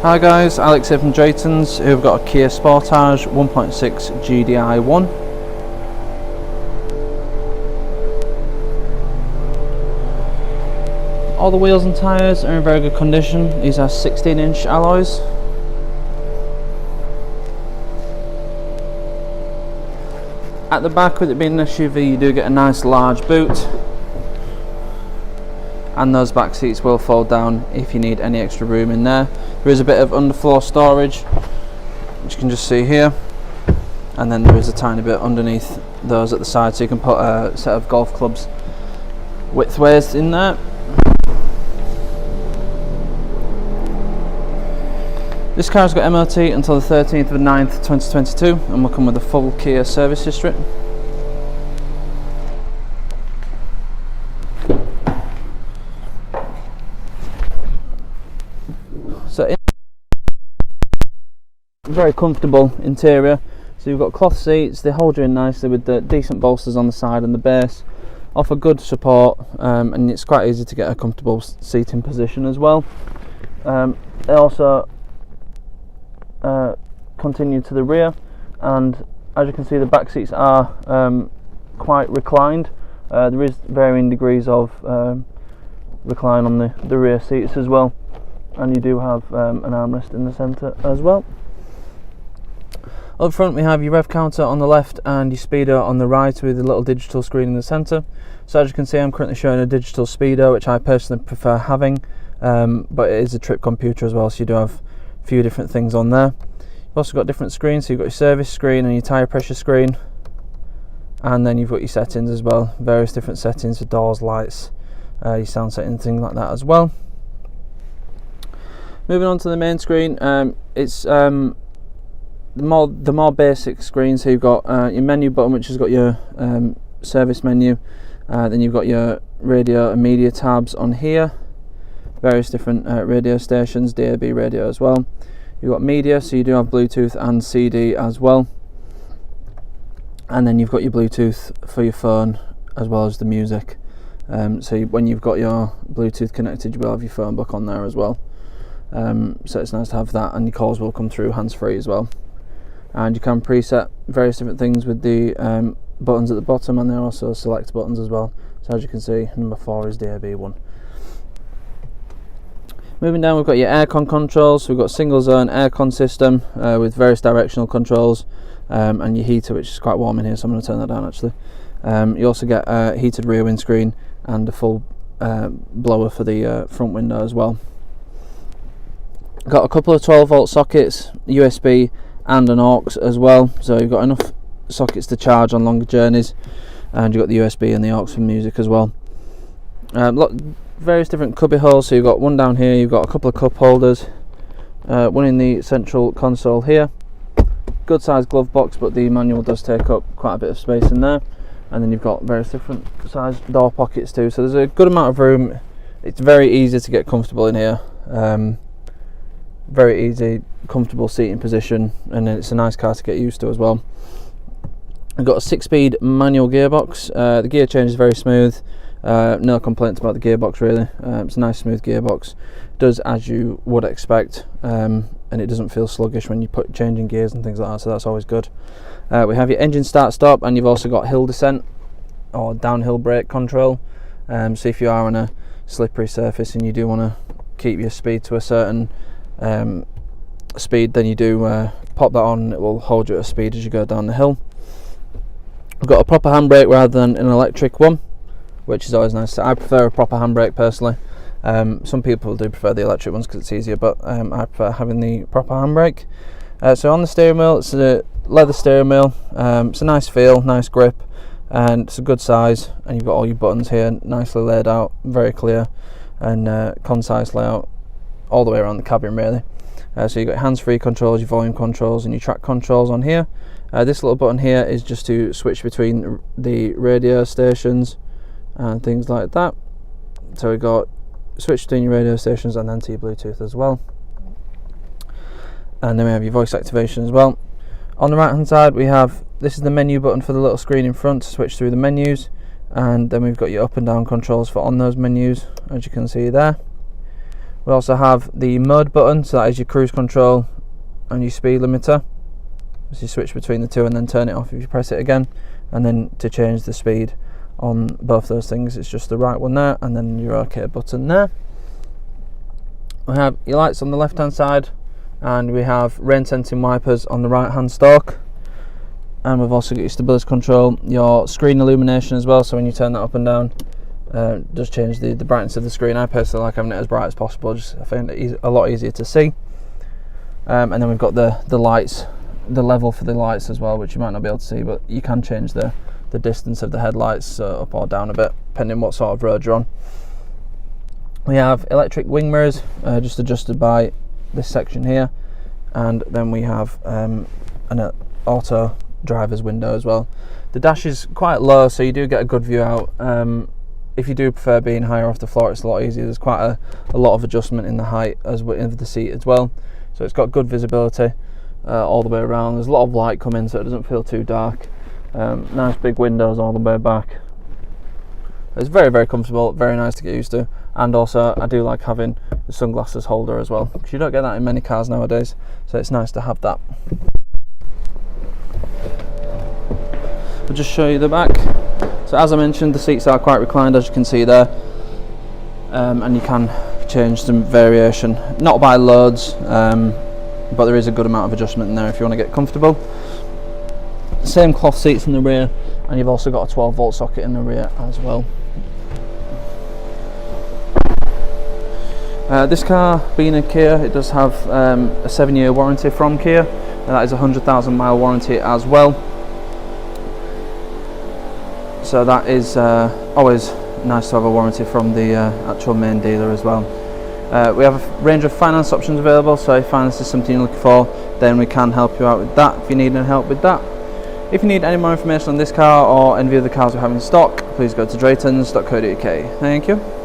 Hi guys, Alex here from Drayton's, who've got a Kia Sportage 1.6 GDI1. All the wheels and tyres are in very good condition. These are 16-inch alloys. At the back, with it being an SUV, you do get a nice large boot, and those back seats will fold down if you need any extra room in there. There is a bit of underfloor storage, which you can just see here, and then there is a tiny bit underneath those at the side, so you can put a set of golf clubs widthways in there. This car's got MOT until the 13th of the 9th 2022, and will come with a full Kia service history. So, very comfortable interior. So you've got cloth seats, they hold you in nicely with the decent bolsters on the side and the base, offer good support, and it's quite easy to get a comfortable seating position as well. They also continue to the rear, and as you can see, the back seats are quite reclined. There is varying degrees of recline on the rear seats as well, and you do have an armrest in the centre as well. Up front we have your rev counter on the left and your speedo on the right, with a little digital screen in the centre. So as you can see, I'm currently showing a digital speedo, which I personally prefer having, but it is a trip computer as well, so you do have a few different things on there. You've also got different screens, so you've got your service screen and your tyre pressure screen, and then you've got your settings as well, various different settings for doors, lights, your sound setting, things like that as well. Moving on to the main screen, it's the more basic screen. So you've got your menu button, which has got your service menu, then you've got your radio and media tabs on here, various different radio stations, DAB radio as well. You've got media, so you do have Bluetooth and CD as well, and then you've got your Bluetooth for your phone as well as the music. So when you've got your Bluetooth connected, you will have your phone book on there as well. So it's nice to have that, and your calls will come through hands-free as well. And you can preset various different things with the buttons at the bottom, and there are also select buttons as well. So as you can see, number 4 is DAB1. Moving down, we've got your aircon controls. So we've got single zone aircon system with various directional controls, and your heater, which is quite warm in here, so I'm going to turn that down actually. You also get a heated rear windscreen and a full blower for the front window as well. Got a couple of 12 volt sockets, USB and an aux as well, so you've got enough sockets to charge on longer journeys, and you've got the USB and the aux for music as well. Various different cubby holes, so you've got one down here, you've got a couple of cup holders, one in the central console here. Good sized glove box, but the manual does take up quite a bit of space in there, and then you've got various different sized door pockets too, so there's a good amount of room. It's very easy to get comfortable in here. Very easy, comfortable seating position, and it's a nice car to get used to as well. I've got a 6-speed manual gearbox. The gear change is very smooth. No complaints about the gearbox really. It's a nice smooth gearbox. It does as you would expect, and it doesn't feel sluggish when you put changing gears and things like that, so that's always good. We have your engine start stop, and you've also got hill descent or downhill brake control. So if you are on a slippery surface and you do want to keep your speed to a certain speed, then you do pop that on, and it will hold you at a speed as you go down the hill. We've got a proper handbrake rather than an electric one, which is always nice. I prefer a proper handbrake personally. Some people do prefer the electric ones because it's easier, but I prefer having the proper handbrake. So on the steering wheel, it's a leather steering wheel. It's a nice feel, nice grip, and it's a good size, and you've got all your buttons here nicely laid out, very clear and concise layout all the way around the cabin really. So you've got hands-free controls, your volume controls and your track controls on here. This little button here is just to switch between the radio stations and things like that. So we've got switch between your radio stations and then to your Bluetooth as well. And then we have your voice activation as well. On the right hand side we have, this is the menu button for the little screen in front to switch through the menus, and then we've got your up and down controls for on those menus, as you can see there. We also have the mode button, so that is your cruise control and your speed limiter. So you switch between the two and then turn it off if you press it again. And then to change the speed on both those things, it's just the right one there and then your OK button there. We have your lights on the left hand side, and we have rain sensing wipers on the right hand stalk. And we've also got your stability control, your screen illumination as well, so when you turn that up and down, it does change the brightness of the screen. I personally like having it as bright as possible, I find it a lot easier to see. And then we've got the lights, the level for the lights as well, which you might not be able to see, but you can change the distance of the headlights up or down a bit depending what sort of road you're on. We have electric wing mirrors, just adjusted by this section here, and then we have an auto driver's window as well. The dash is quite low, so you do get a good view out. If you do prefer being higher off the floor, it's a lot easier. There's quite a lot of adjustment in the height of the seat as well, so it's got good visibility all the way around. There's a lot of light coming, so it doesn't feel too dark. Nice big windows all the way back. It's very, very comfortable, very nice to get used to. And also I do like having the sunglasses holder as well, because you don't get that in many cars nowadays, so it's nice to have that. I'll just show you the back. So as I mentioned, the seats are quite reclined, as you can see there, and you can change some variation, not by loads, but there is a good amount of adjustment in there if you want to get comfortable. Same cloth seats in the rear, and you've also got a 12-volt socket in the rear as well. This car, being a Kia, it does have a 7-year warranty from Kia, and that is a 100,000 mile warranty as well. So that is always nice to have a warranty from the actual main dealer as well. We have a range of finance options available, so if finance is something you're looking for, then we can help you out with that if you need any help with that. If you need any more information on this car or any of the cars we have in stock, please go to draytons.co.uk. Thank you.